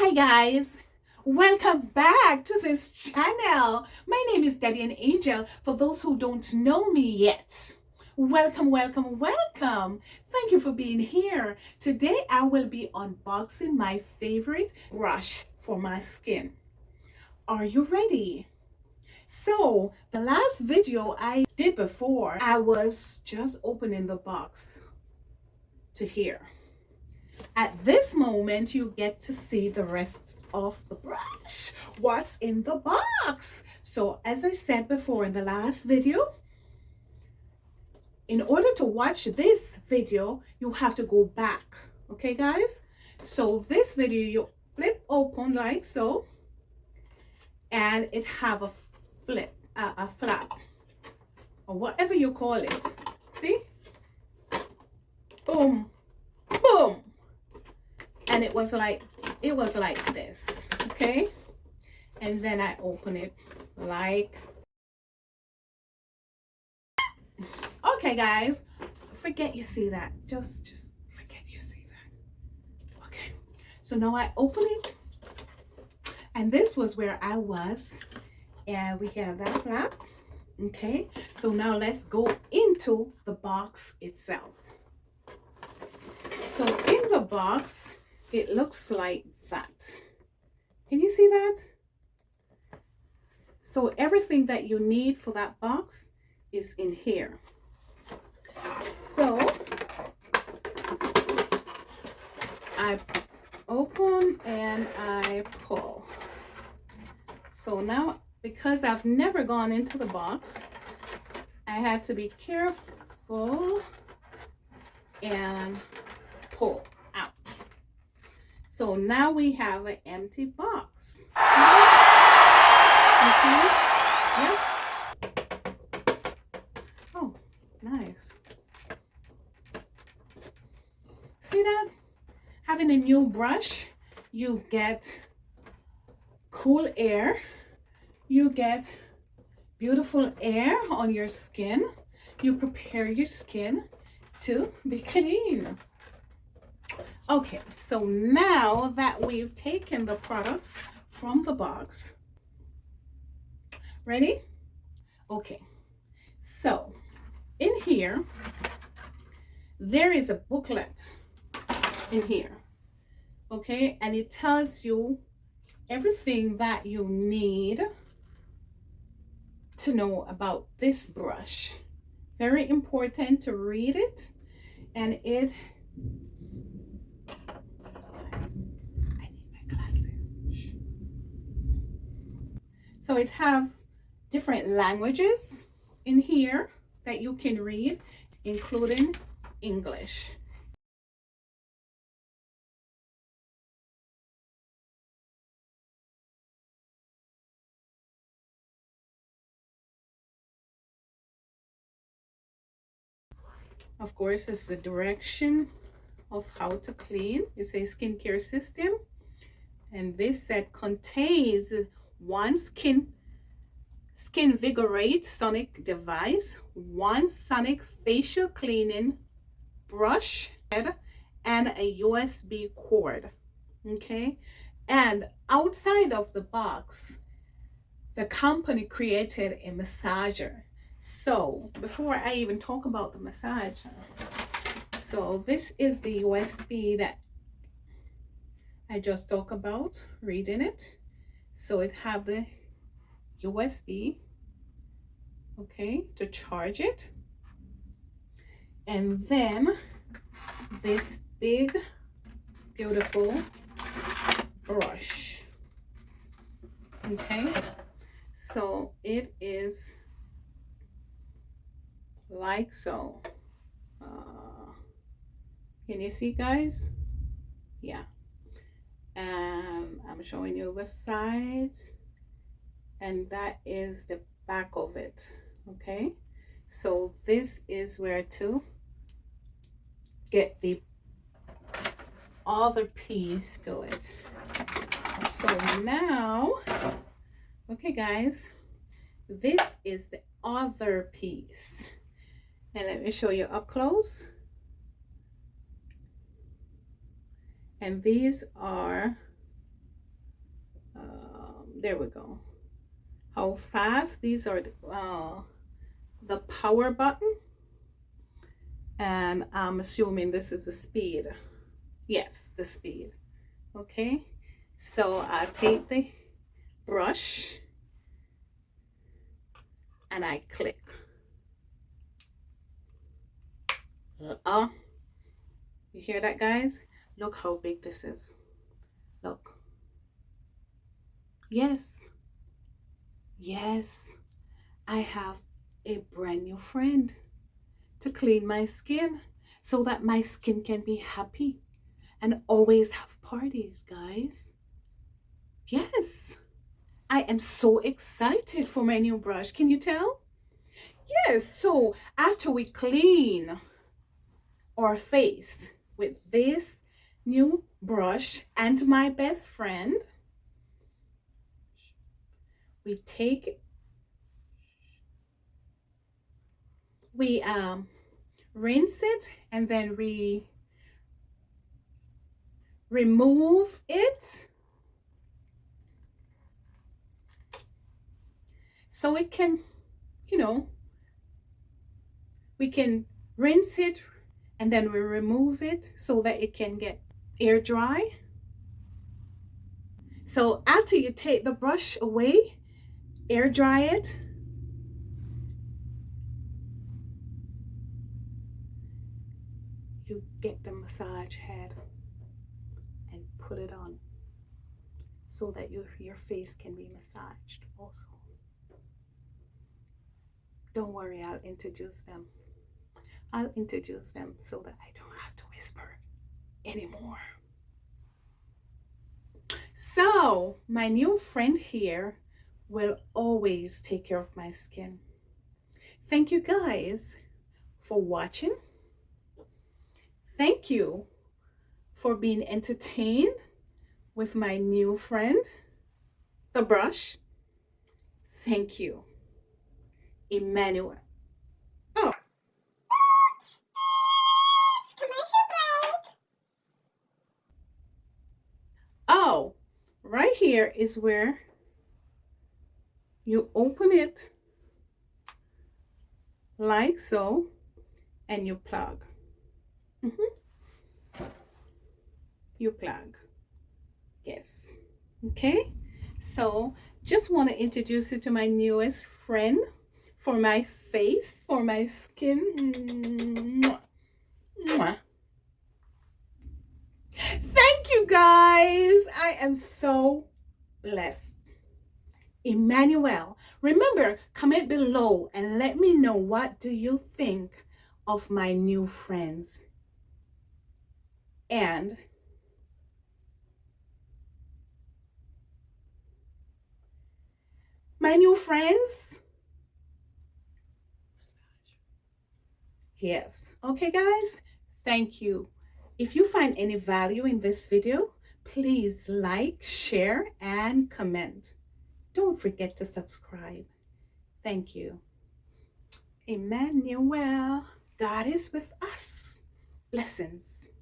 Hi guys, welcome back to this channel. My name is Debbie and Angel. For those who don't know me yet, welcome. Thank you for being here. Today I will be unboxing my favorite brush for my skin. Are you ready? So the last video I did before, I was just opening the box to here. At this moment, you get to see the rest of the brush, what's in the box. So as I said before in the last video, in order to watch this video, you have to go back. Okay, guys? So this video, you flip open like so, and it have a flap, or whatever you call it. See? Boom, boom. And it was like this, okay? And then I open it like, okay guys, forget you see that, just forget you see that. Okay, so now I open it, and this was where I was, and we have that flap. Okay, so now let's go into the box itself. So in the box, it looks like that. Can you see that? So everything that you need for that box is in here. So I open and I pull. So now, because I've never gone into the box, I had to be careful and pull out. So now we have an empty box. Okay. Yep. Oh, nice. See that? Having a new brush, you get cool air. You get beautiful air on your skin. You prepare your skin to be clean. Okay, so now that we've taken the products from the box, ready? Okay, so in here, there is a booklet in here, okay? And it tells you everything that you need to know about this brush. Very important to read it, and it, so it have different languages in here that you can read, including English. Of course, it's the direction of how to clean. It's a skincare system, and this set contains one Skincaretips sonic device, one sonic facial cleaning brush, and a USB cord. Okay, and outside of the box, the company created a massager. So before I even talk about the massager, so this is the USB that I just talked about reading it. So it have the USB, okay, to charge it, and then this big beautiful brush. Okay, so it is like so. Can you see, guys? Yeah, and I'm showing you the sides, and that is the back of it. Okay, so this is where to get the other piece to it. So now, okay guys, this is the other piece, and let me show you up close. And these are There we go. How fast. These are the power button, and I'm assuming this is the speed. Yes, the speed. Okay, so I take the brush and I click. You hear that, guys? Look how big this is. Look. Yes. Yes. I have a brand new friend to clean my skin so that my skin can be happy and always have parties, guys. Yes. I am so excited for my new brush. Can you tell? Yes. So after we clean our face with this new brush and my best friend, we rinse it, and then we remove it so it can, we can rinse it and then we remove it so that it can get air dry. So after you take the brush away, air dry it, you get the massage head and put it on so that your face can be massaged also. Don't worry, I'll introduce them. I'll introduce them so that I don't have to whisper anymore. So my new friend here will always take care of my skin. Thank you guys for watching. Thank you for being entertained with my new friend, the brush. Thank you, Emmanuel. Oh. Oh, right here is where you open it like so and you plug. You plug. Yes. Okay. So just want to introduce you to my newest friend for my face, for my skin. Mwah. Thank you guys. I am so blessed. Emmanuel, remember, comment below and let me know, what do you think of my new friends? And my new friends? Yes. Okay, guys, thank you. If you find any value in this video, please like, share, and comment. Don't forget to subscribe. Thank you. Emmanuel, God is with us. Blessings.